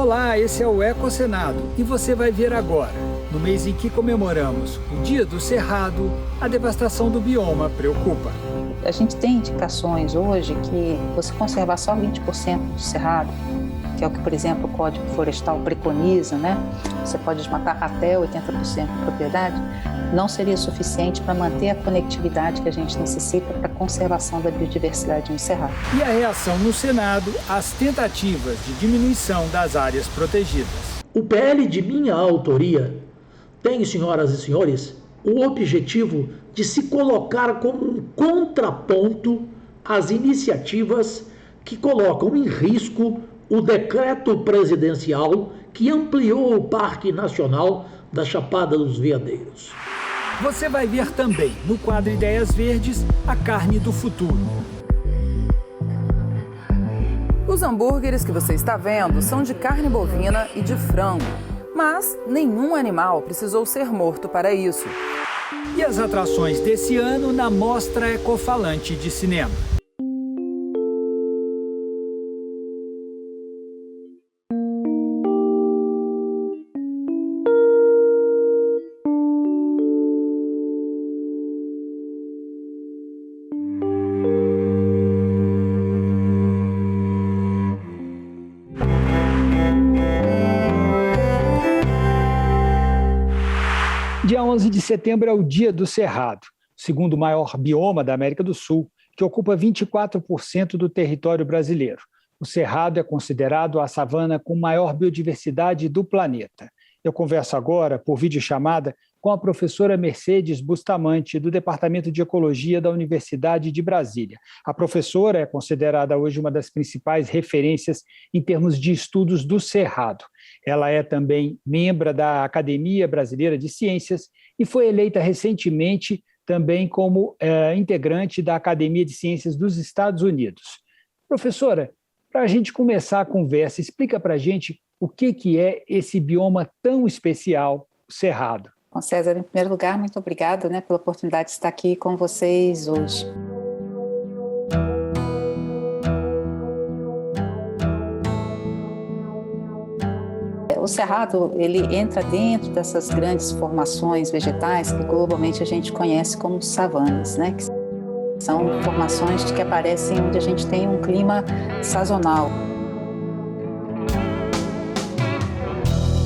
Olá, esse é o Ecocenado e você vai ver agora, no mês em que comemoramos o Dia do Cerrado, a devastação do bioma preocupa. A gente tem indicações hoje que você conservar só 20% do cerrado, que é o que, por exemplo, o Código Florestal preconiza, né? Você pode desmatar até 80% da propriedade, não seria suficiente para manter a conectividade que a gente necessita para a conservação da biodiversidade no cerrado. E a reação no Senado às tentativas de diminuição das áreas protegidas. O PL de minha autoria tem, senhoras e senhores, o objetivo de se colocar como um contraponto às iniciativas que colocam em risco o decreto presidencial que ampliou o Parque Nacional da Chapada dos Veadeiros. Você vai ver também, no quadro Ideias Verdes, a carne do futuro. Os hambúrgueres que você está vendo são de carne bovina e de frango. Mas nenhum animal precisou ser morto para isso. E as atrações desse ano na Mostra Ecofalante de Cinema. Dia 11 de setembro é o Dia do Cerrado, o segundo maior bioma da América do Sul, que ocupa 24% do território brasileiro. O Cerrado é considerado a savana com maior biodiversidade do planeta. Eu converso agora, por videochamada, com a professora Mercedes Bustamante, do Departamento de Ecologia da Universidade de Brasília. A professora é considerada hoje uma das principais referências em termos de estudos do Cerrado. Ela é também membro da Academia Brasileira de Ciências e foi eleita recentemente também como integrante da Academia de Ciências dos Estados Unidos. Professora, para a gente começar a conversa, explica para a gente o que é esse bioma tão especial, o Cerrado. Bom, César, em primeiro lugar, muito obrigada, pela oportunidade de estar aqui com vocês hoje. O Cerrado, ele entra dentro dessas grandes formações vegetais que globalmente a gente conhece como savanas, que são formações que aparecem onde a gente tem um clima sazonal.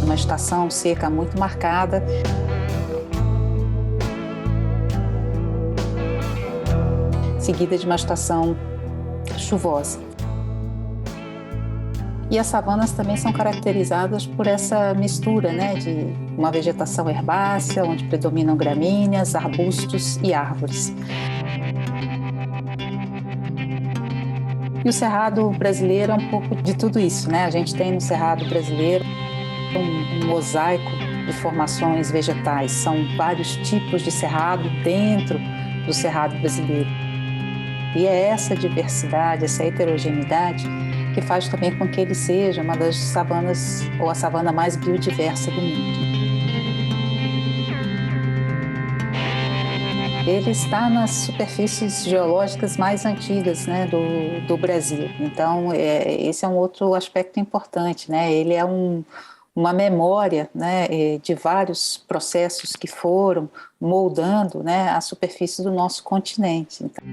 Uma estação seca muito marcada. Seguida de uma estação chuvosa. E as savanas também são caracterizadas por essa mistura, de uma vegetação herbácea, onde predominam gramíneas, arbustos e árvores. E o Cerrado brasileiro é um pouco de tudo isso, A gente tem no Cerrado brasileiro um mosaico de formações vegetais. São vários tipos de cerrado dentro do Cerrado brasileiro. E é essa diversidade, essa heterogeneidade que faz também com que ele seja uma das savanas, ou a savana mais biodiversa do mundo. Ele está nas superfícies geológicas mais antigas do Brasil. Então, esse é um outro aspecto importante. Ele é uma memória de vários processos que foram moldando a superfície do nosso continente. Então,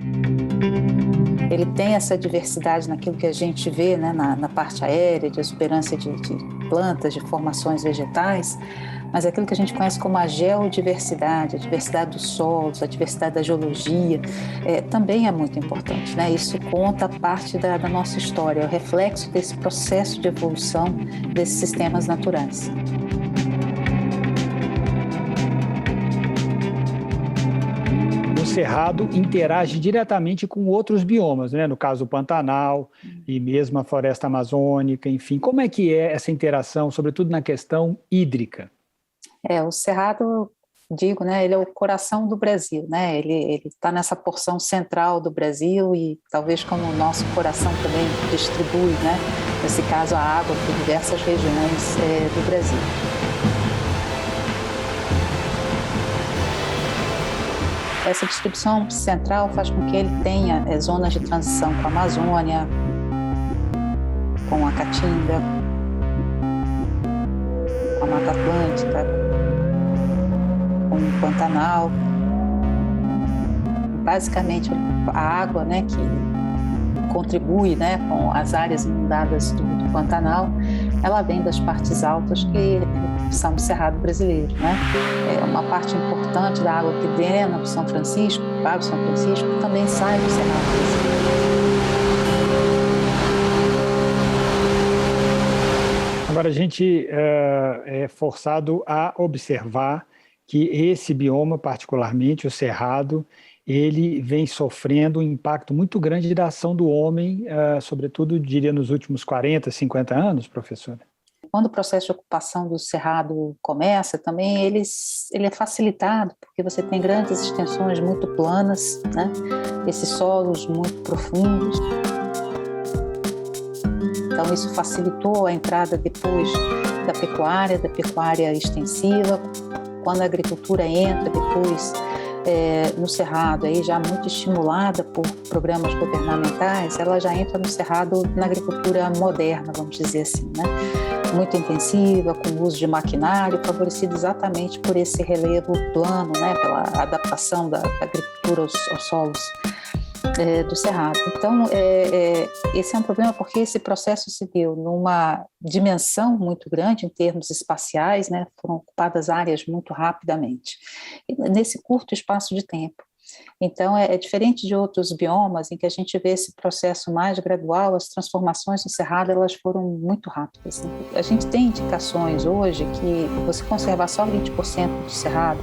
ele tem essa diversidade naquilo que a gente vê na parte aérea, de exuberância de plantas, de formações vegetais, mas aquilo que a gente conhece como a geodiversidade, a diversidade dos solos, a diversidade da geologia, também é muito importante. Isso conta parte da nossa história, é o reflexo desse processo de evolução desses sistemas naturais. O Cerrado interage diretamente com outros biomas, no caso o Pantanal e mesmo a floresta amazônica, enfim. Como é que é essa interação, sobretudo na questão hídrica? O Cerrado, ele é o coração do Brasil, Ele está nessa porção central do Brasil e talvez como o nosso coração também distribui, nesse caso a água por diversas regiões do Brasil. Essa distribuição central faz com que ele tenha zonas de transição com a Amazônia, com a Caatinga, com a Mata Atlântica, com o Pantanal. Basicamente, a água, né, que contribui, né, com as áreas inundadas do Pantanal, ela vem das partes altas que são do Cerrado brasileiro, né? É uma parte importante da água que drena do São Francisco, para o São Francisco, também sai do Cerrado brasileiro. Agora, a gente é forçado a observar que esse bioma, particularmente o Cerrado, ele vem sofrendo um impacto muito grande da ação do homem, sobretudo, diria, nos últimos 40, 50 anos, professora. Quando o processo de ocupação do Cerrado começa, também ele é facilitado, porque você tem grandes extensões muito planas, né? Esses solos muito profundos. Então, isso facilitou a entrada depois da pecuária extensiva. Quando a agricultura entra depois no Cerrado, aí já muito estimulada por programas governamentais, ela já entra no Cerrado na agricultura moderna, vamos dizer assim, né? Muito intensiva, com o uso de maquinário, favorecido exatamente por esse relevo plano, né? Pela adaptação da agricultura aos solos do Cerrado. Então, esse é um problema porque esse processo se deu numa dimensão muito grande em termos espaciais, né? Foram ocupadas áreas muito rapidamente, nesse curto espaço de tempo. Então, é diferente de outros biomas em que a gente vê esse processo mais gradual. As transformações no Cerrado, elas foram muito rápidas, né? A gente tem indicações hoje que você conservar só 20% do Cerrado,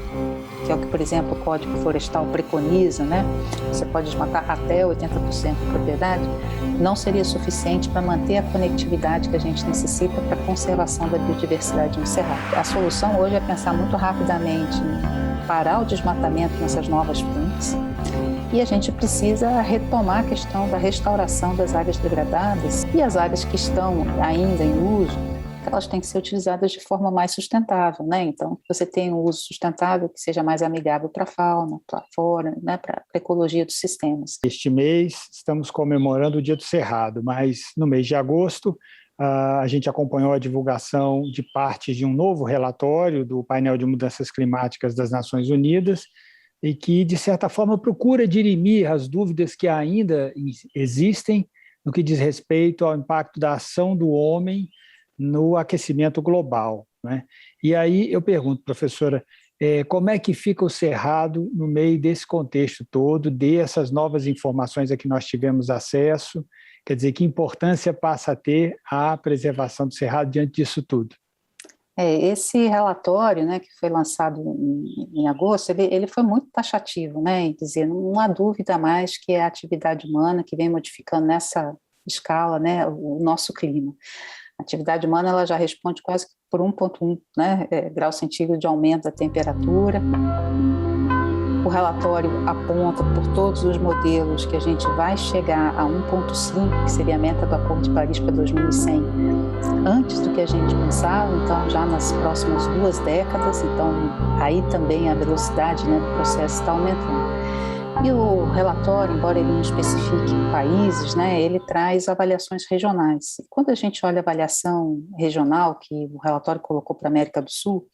que é o que, por exemplo, o Código Florestal preconiza, né? Você pode desmatar até 80% da propriedade, não seria suficiente para manter a conectividade que a gente necessita para a conservação da biodiversidade no Cerrado. A solução hoje é pensar muito rapidamente em parar o desmatamento nessas novas plantas, e a gente precisa retomar a questão da restauração das áreas degradadas, e as áreas que estão ainda em uso, elas têm que ser utilizadas de forma mais sustentável, né? Então, você tem um uso sustentável que seja mais amigável para a fauna, para a flora, né? Para a ecologia dos sistemas. Este mês estamos comemorando o Dia do Cerrado, mas no mês de agosto a gente acompanhou a divulgação de partes de um novo relatório do painel de mudanças climáticas das Nações Unidas, e que, de certa forma, procura dirimir as dúvidas que ainda existem no que diz respeito ao impacto da ação do homem no aquecimento global, né? E aí eu pergunto, professora, como é que fica o Cerrado no meio desse contexto todo, dessas novas informações a que nós tivemos acesso? Quer dizer, que importância passa a ter a preservação do Cerrado diante disso tudo? Esse relatório, né, que foi lançado em agosto, ele foi muito taxativo, né, em dizer, não há dúvida mais que é a atividade humana que vem modificando nessa escala, né, o nosso clima. A atividade humana, ela já responde quase por 1,1, né, grau centígrado de aumento da temperatura. O relatório aponta por todos os modelos que a gente vai chegar a 1,5, que seria a meta do Acordo de Paris para 2100, antes do que a gente pensava, então já nas próximas 2 décadas. Então aí também a velocidade, né, do processo está aumentando. E o relatório, embora ele não especifique países, né, ele traz avaliações regionais. E quando a gente olha a avaliação regional que o relatório colocou para a América do Sul,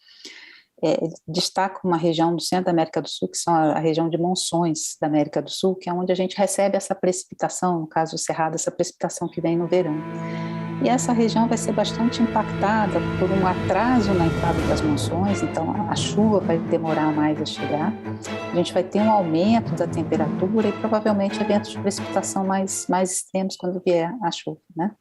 destaca uma região do centro da América do Sul, que são a região de monções da América do Sul, que é onde a gente recebe essa precipitação, no caso do Cerrado, essa precipitação que vem no verão. E essa região vai ser bastante impactada por um atraso na entrada das monções, então a chuva vai demorar mais a chegar, a gente vai ter um aumento da temperatura e provavelmente eventos de precipitação mais extremos quando vier a chuva, né?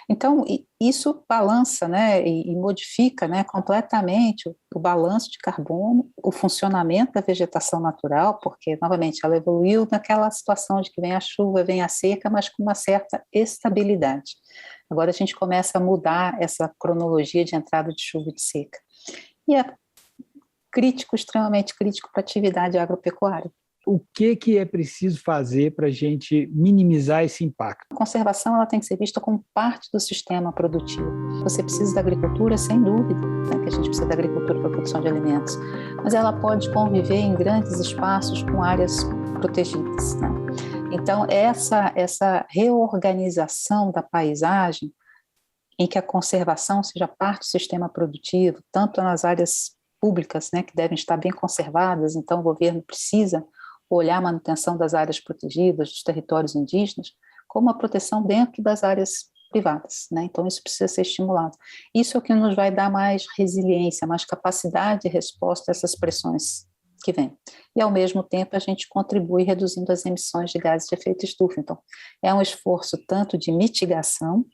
Então, isso balança, né, e modifica, né, completamente o balanço de carbono, o funcionamento da vegetação natural, porque, novamente, ela evoluiu naquela situação de que vem a chuva, vem a seca, mas com uma certa estabilidade. Agora a gente começa a mudar essa cronologia de entrada de chuva e de seca. E é crítico, extremamente crítico para a atividade agropecuária. O que é preciso fazer para a gente minimizar esse impacto? A conservação, ela tem que ser vista como parte do sistema produtivo. Você precisa da agricultura, sem dúvida, né, que a gente precisa da agricultura para a produção de alimentos, mas ela pode conviver em grandes espaços com áreas protegidas, né? Então, essa reorganização da paisagem em que a conservação seja parte do sistema produtivo, tanto nas áreas públicas, né, que devem estar bem conservadas, então o governo precisa olhar a manutenção das áreas protegidas, dos territórios indígenas, como a proteção dentro das áreas privadas, né? Então isso precisa ser estimulado. Isso é o que nos vai dar mais resiliência, mais capacidade de resposta a essas pressões que vêm. E ao mesmo tempo a gente contribui reduzindo as emissões de gases de efeito estufa. Então é um esforço tanto de mitigação,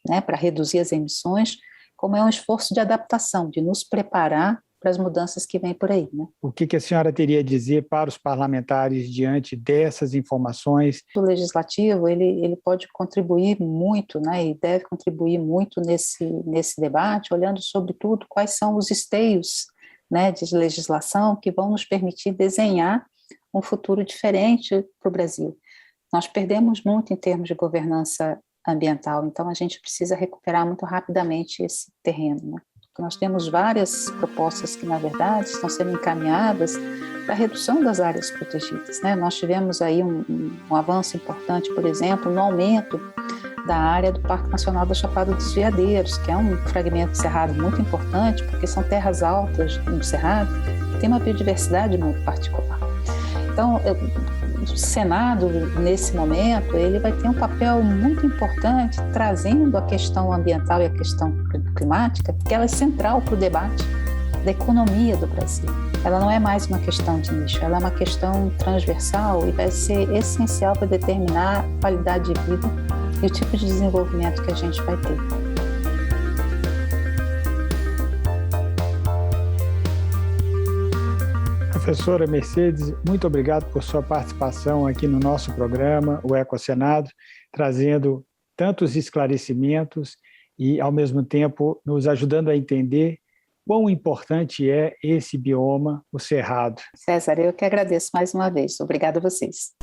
né, para reduzir as emissões, como é um esforço de adaptação, de nos preparar para as mudanças que vêm por aí, né? O que a senhora teria a dizer para os parlamentares diante dessas informações? O legislativo ele pode contribuir muito, né, e deve contribuir muito nesse debate, olhando sobretudo quais são os esteios, né, de legislação que vão nos permitir desenhar um futuro diferente para o Brasil. Nós perdemos muito em termos de governança ambiental, então a gente precisa recuperar muito rapidamente esse terreno, né? Nós temos várias propostas que, na verdade, estão sendo encaminhadas para a redução das áreas protegidas, né? Nós tivemos aí um avanço importante, por exemplo, no aumento da área do Parque Nacional da Chapada dos Veadeiros, que é um fragmento de cerrado muito importante, porque são terras altas no cerrado, que tem uma biodiversidade muito particular. Então, o Senado, nesse momento, ele vai ter um papel muito importante trazendo a questão ambiental e a questão climática, que ela é central para o debate da economia do Brasil. Ela não é mais uma questão de nicho, ela é uma questão transversal e vai ser essencial para determinar a qualidade de vida e o tipo de desenvolvimento que a gente vai ter. Professora Mercedes, muito obrigado por sua participação aqui no nosso programa, o Ecosenado, trazendo tantos esclarecimentos e, ao mesmo tempo, nos ajudando a entender quão importante é esse bioma, o Cerrado. César, eu que agradeço mais uma vez. Obrigada a vocês.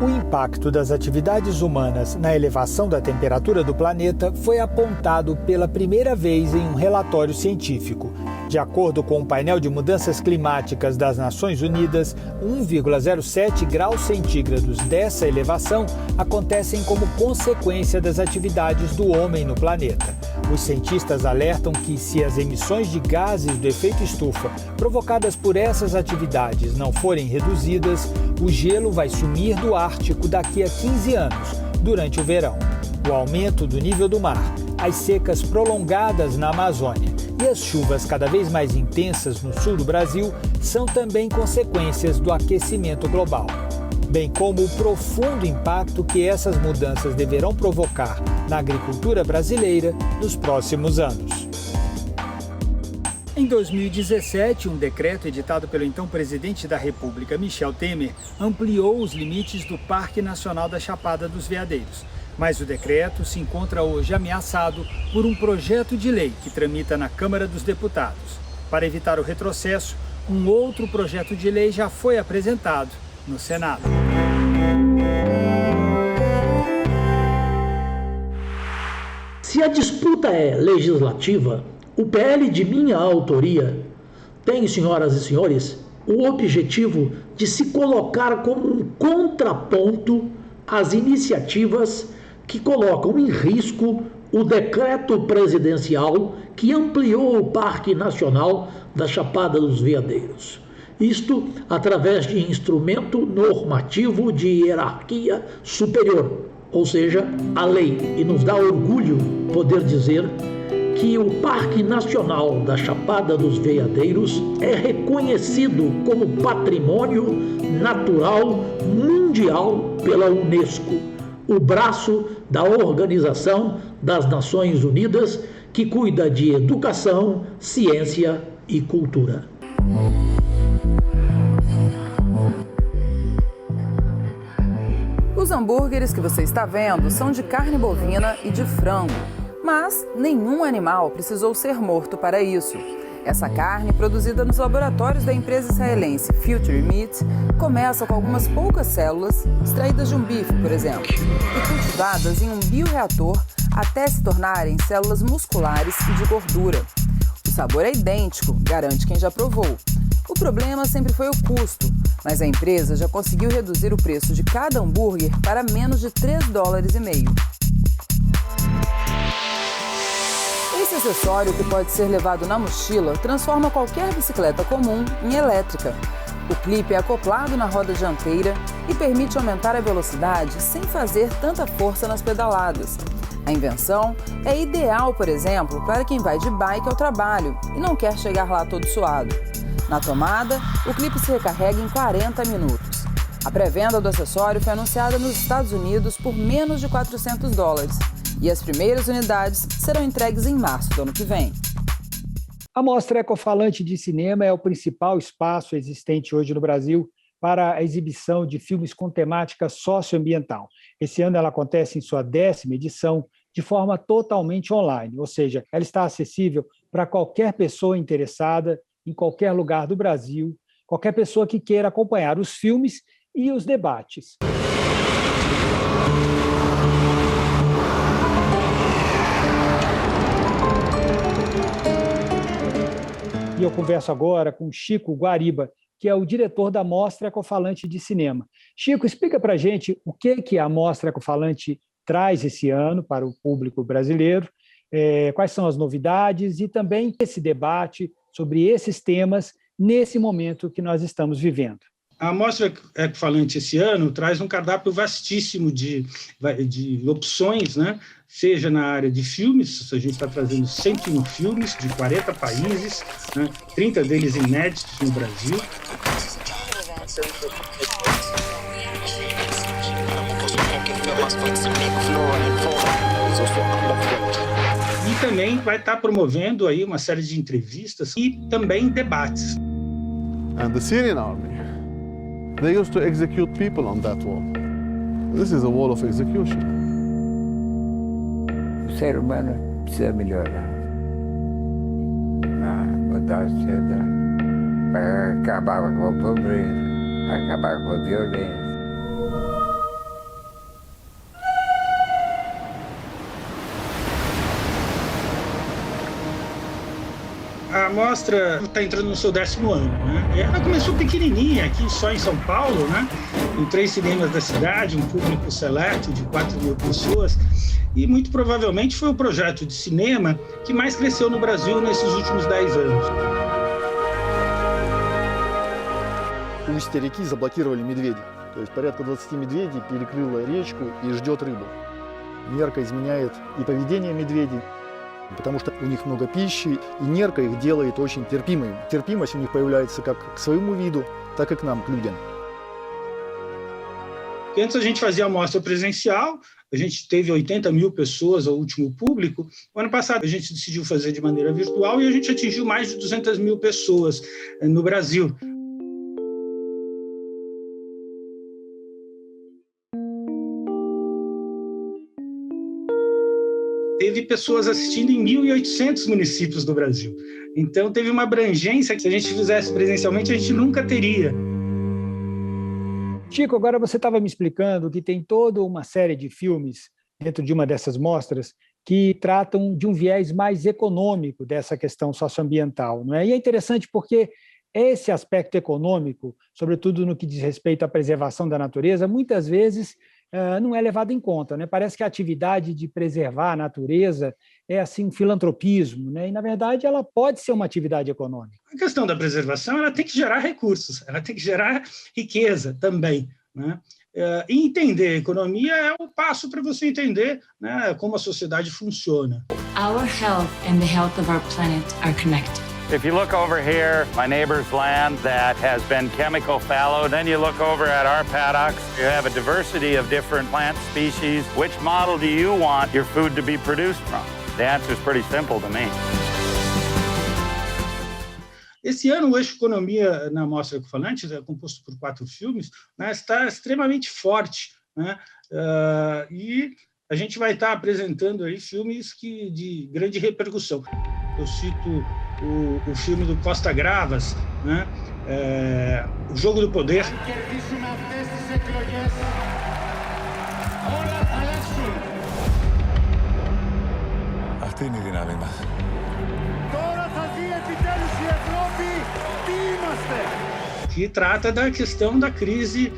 O impacto das atividades humanas na elevação da temperatura do planeta foi apontado pela primeira vez em um relatório científico. De acordo com o painel de mudanças climáticas das Nações Unidas, 1,07 graus centígrados dessa elevação acontecem como consequência das atividades do homem no planeta. Os cientistas alertam que, se as emissões de gases do efeito estufa provocadas por essas atividades não forem reduzidas, o gelo vai sumir do Ártico daqui a 15 anos, durante o verão. O aumento do nível do mar, as secas prolongadas na Amazônia e as chuvas cada vez mais intensas no sul do Brasil são também consequências do aquecimento global, bem como o profundo impacto que essas mudanças deverão provocar na agricultura brasileira nos próximos anos. Em 2017, um decreto editado pelo então presidente da República, Michel Temer, ampliou os limites do Parque Nacional da Chapada dos Veadeiros. Mas o decreto se encontra hoje ameaçado por um projeto de lei que tramita na Câmara dos Deputados. Para evitar o retrocesso, um outro projeto de lei já foi apresentado no Senado. Se a disputa é legislativa, o PL de minha autoria tem, senhoras e senhores, o objetivo de se colocar como um contraponto às iniciativas que colocam em risco o decreto presidencial que ampliou o Parque Nacional da Chapada dos Veadeiros. Isto através de instrumento normativo de hierarquia superior, ou seja, a lei. E nos dá orgulho poder dizer que o Parque Nacional da Chapada dos Veadeiros é reconhecido como patrimônio natural mundial pela Unesco, o braço da Organização das Nações Unidas que cuida de educação, ciência e cultura. Os hambúrgueres que você está vendo são de carne bovina e de frango. Mas nenhum animal precisou ser morto para isso. Essa carne, produzida nos laboratórios da empresa israelense Future Meat, começa com algumas poucas células, extraídas de um bife, por exemplo, e cultivadas em um bioreator até se tornarem células musculares e de gordura. Os sabor é idêntico, garante quem já provou. O problema sempre foi o custo, mas a empresa já conseguiu reduzir o preço de cada hambúrguer para menos de $3,50. Esse acessório, que pode ser levado na mochila, transforma qualquer bicicleta comum em elétrica. O clipe é acoplado na roda dianteira e permite aumentar a velocidade sem fazer tanta força nas pedaladas. A invenção é ideal, por exemplo, para quem vai de bike ao trabalho e não quer chegar lá todo suado. Na tomada, o clipe se recarrega em 40 minutos. A pré-venda do acessório foi anunciada nos Estados Unidos por menos de $400 e as primeiras unidades serão entregues em março do ano que vem. A Mostra Ecofalante de Cinema é o principal espaço existente hoje no Brasil para a exibição de filmes com temática socioambiental. Esse ano ela acontece em sua 10ª edição de forma totalmente online, ou seja, ela está acessível para qualquer pessoa interessada em qualquer lugar do Brasil, qualquer pessoa que queira acompanhar os filmes e os debates. E eu converso agora com Chico Guariba, que é o diretor da Mostra Ecofalante de Cinema. Chico, explica para a gente o que a Mostra Ecofalante traz esse ano para o público brasileiro, quais são as novidades e também esse debate sobre esses temas nesse momento que nós estamos vivendo. A Mostra Ecofalante esse ano traz um cardápio vastíssimo de opções, né? Seja na área de filmes, a gente está trazendo 101 filmes de 40 países, né? 30 deles inéditos no Brasil. E também vai estar promovendo aí uma série de entrevistas e também debates. And the Syrian army, they used to execute people on that wall. This is a wall of execution. O ser humano precisa melhorar. Mudar a sociedade. Para acabar com a pobreza, acabar com a violência. A mostra está entrando no seu 10º ano, né? Ela começou pequenininha, aqui só em São Paulo, né? Em 3 cinemas da cidade, um público seleto de 4.000 pessoas. E muito provavelmente foi o projeto de cinema que mais cresceu no Brasil nesses últimos 10 anos. У истерики заблокировали медведей. То есть порядка 20 медведей перекрыло речку и ждет рыбу. Нерка изменяет и поведение медведей, потому что у них много пищи, и нерка их делает очень терпимыми. Терпимость у них появляется как к своему виду, так и к нам, к людям. Antes a gente fazia a mostra presencial, a gente teve 80.000 pessoas, o último público. O ano passado a gente decidiu fazer de maneira virtual e a gente atingiu mais de 200.000 pessoas no Brasil. Teve pessoas assistindo em 1.800 municípios do Brasil. Então, teve uma abrangência que, se a gente fizesse presencialmente, a gente nunca teria. Chico, agora você estava me explicando que tem toda uma série de filmes dentro de uma dessas mostras que tratam de um viés mais econômico dessa questão socioambiental, não é? E é interessante porque esse aspecto econômico, sobretudo no que diz respeito à preservação da natureza, muitas vezes não é levado em conta, né? Parece que a atividade de preservar a natureza é assim um filantropismo, né? E, na verdade, ela pode ser uma atividade econômica. A questão da preservação, ela tem que gerar recursos, ela tem que gerar riqueza também, né? E entender a economia é o passo para você entender, né, como a sociedade funciona. Our health and the health of our planet are connected. If you look over here, my neighbor's land that has been chemical fallowed, then you look over at our paddocks, you have a diversity of different plant species. Which model do you want your food to be produced from? The answer is pretty simple to me. Esse ano, o eixo economia na Mostra Ecofalante, composto por 4 filmes, né, está extremamente forte, né? E a gente vai estar apresentando aí filmes de grande repercussão. Eu cito o filme do Costa Gravas, né? O Jogo do Poder. Αυτή είναι η δύναμη μας. que trata da questão da crise,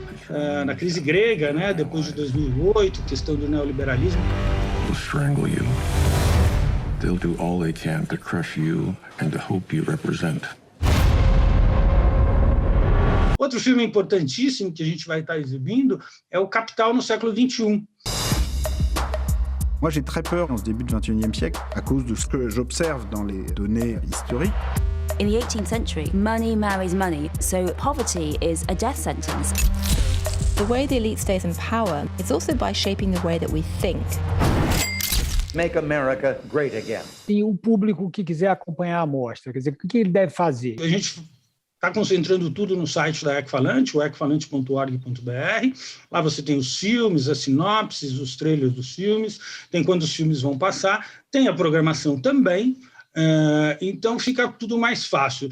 na crise grega, né, depois de 2008, questão do neoliberalismo. They'll strangle you. They'll do all they can to crush you and the hope you represent. Outro filme importantíssimo que a gente vai estar exibindo é o Capital no século XXI. Moi, j'ai très peur en ce début du XXIe siècle à cause de ce que j'observe dans les données historiques. In the 18th century, money marries money, so poverty is a death sentence. The way the elite stays in power is also by shaping the way that we think. Make America great again. E o público que quiser acompanhar a mostra, quer dizer, o que ele deve fazer? A gente está concentrando tudo no site da Ecfalante, o ecfalante.org.br. Lá você tem os filmes, as sinopses, os trailers dos filmes, tem quando os filmes vão passar, tem a programação também. Então fica tudo mais fácil.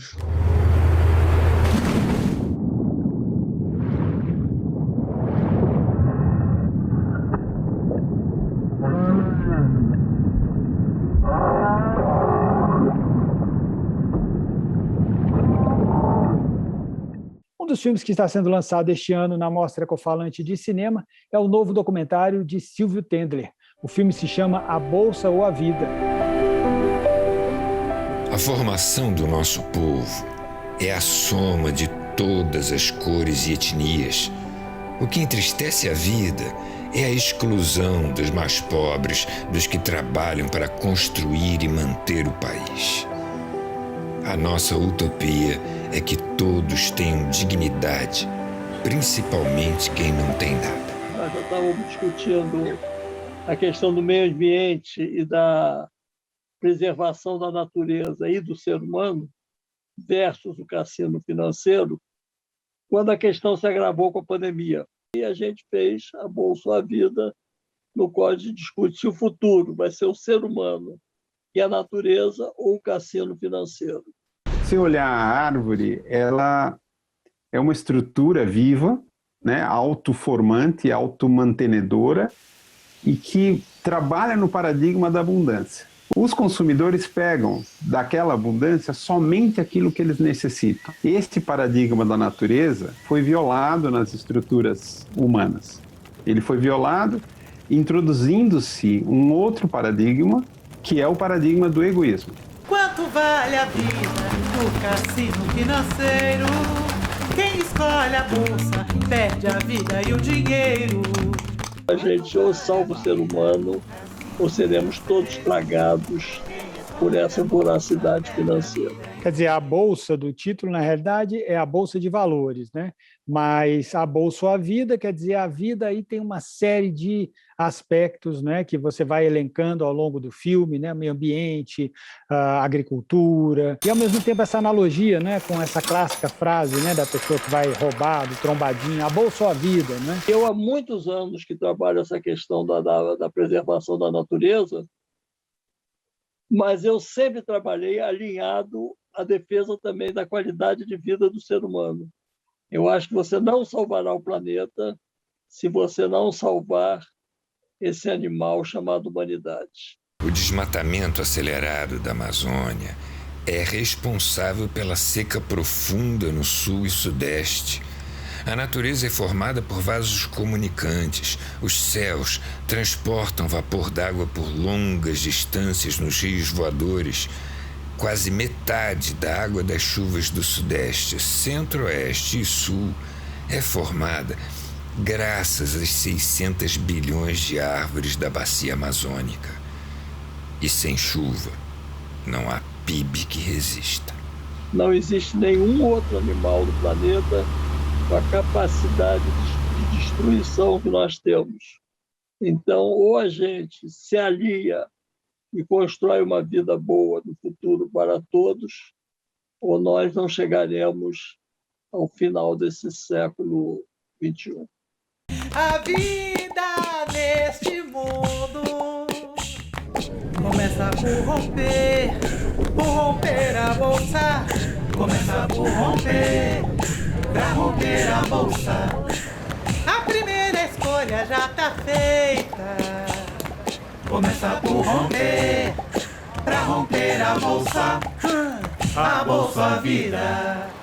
Um dos filmes que está sendo lançado este ano na Mostra Ecofalante de Cinema é o novo documentário de Silvio Tendler. O filme se chama A Bolsa ou a Vida. A formação do nosso povo é a soma de todas as cores e etnias. O que entristece a vida é a exclusão dos mais pobres, dos que trabalham para construir e manter o país. A nossa utopia é que todos tenham dignidade, principalmente quem não tem nada. Nós já estávamos discutindo a questão do meio ambiente e da preservação da natureza e do ser humano versus o cassino financeiro, quando a questão se agravou com a pandemia. E a gente fez a Bolsa ou a Vida, no qual a gente discute se o futuro vai ser o ser humano e a natureza ou o cassino financeiro. Se olhar a árvore, ela é uma estrutura viva, né, autoformante, automantenedora e que trabalha no paradigma da abundância. Os consumidores pegam daquela abundância somente aquilo que eles necessitam. Este paradigma da natureza foi violado nas estruturas humanas. Ele foi violado introduzindo-se um outro paradigma, que é o paradigma do egoísmo. Quanto vale a vida no cassino financeiro? Quem escolhe a bolsa perde a vida e o dinheiro. A gente ou salva o ser humano ou seremos todos plagados por essa voracidade financeira. Quer dizer, a bolsa do título, na realidade, é a bolsa de valores, né? Mas a bolsa ou a vida, quer dizer, a vida aí tem uma série de aspectos, né, que você vai elencando ao longo do filme, né? Meio ambiente, agricultura, e ao mesmo tempo essa analogia, né, com essa clássica frase, né, da pessoa que vai roubar, do trombadinho, a bolsa ou a vida, né? Eu há muitos anos que trabalho essa questão da preservação da natureza, mas eu sempre trabalhei alinhado à defesa também da qualidade de vida do ser humano. Eu acho que você não salvará o planeta se você não salvar esse animal chamado humanidade. O desmatamento acelerado da Amazônia é responsável pela seca profunda no sul e sudeste. A natureza é formada por vasos comunicantes. Os céus transportam vapor d'água por longas distâncias nos rios voadores. Quase metade da água das chuvas do sudeste, centro-oeste e sul é formada graças às 600 bilhões de árvores da bacia amazônica. E sem chuva, não há PIB que resista. Não existe nenhum outro animal no planeta com a capacidade de destruição que nós temos. Então, ou a gente se alia e constrói uma vida boa no futuro para todos, ou nós não chegaremos ao final desse século XXI. A vida neste mundo começa por romper a bolsa. Começa por romper, pra romper a bolsa. A primeira escolha já tá feita. Começa por romper, pra romper a bolsa. a Bolsa Vida.